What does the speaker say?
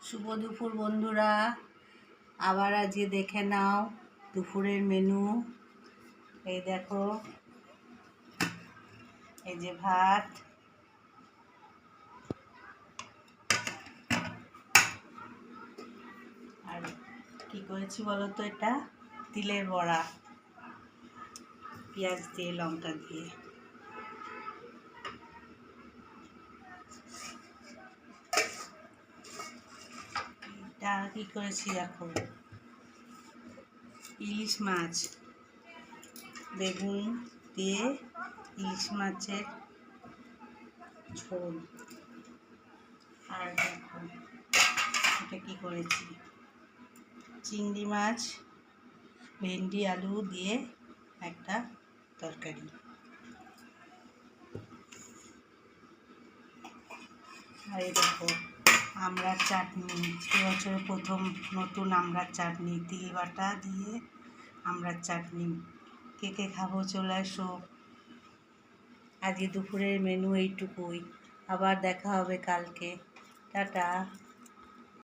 শুভ দুপুর বন্ধুরা, আবার আজকে দেখে নাও দুপুরের মেনু। এই দেখো, এই যে ভাত, আর কি করেছি বলো তো, এটা তিলের বড়া, পেঁয়াজ দিয়ে লঙ্কা দিয়ে। এটা কি করেছি দেখো, ইলিশ মাছ, বেগুন দিয়ে ইলিশ মাছের ঝোল। আর দেখো এটা কি করেছি, চিংড়ি মাছ, ভেন্ডি আলু দিয়ে একটা তরকারি। আর এই দেখো আমড়ার চাটনি, এবছরের প্রথম নতুন আমড়ার চাটনি, তিল বাটা দিয়ে আমড়ার চাটনি। কে কে খাবো চলে এসো। আজকে দুপুরের মেনু এইটুকুই, আবার দেখা হবে কালকে। টাটা।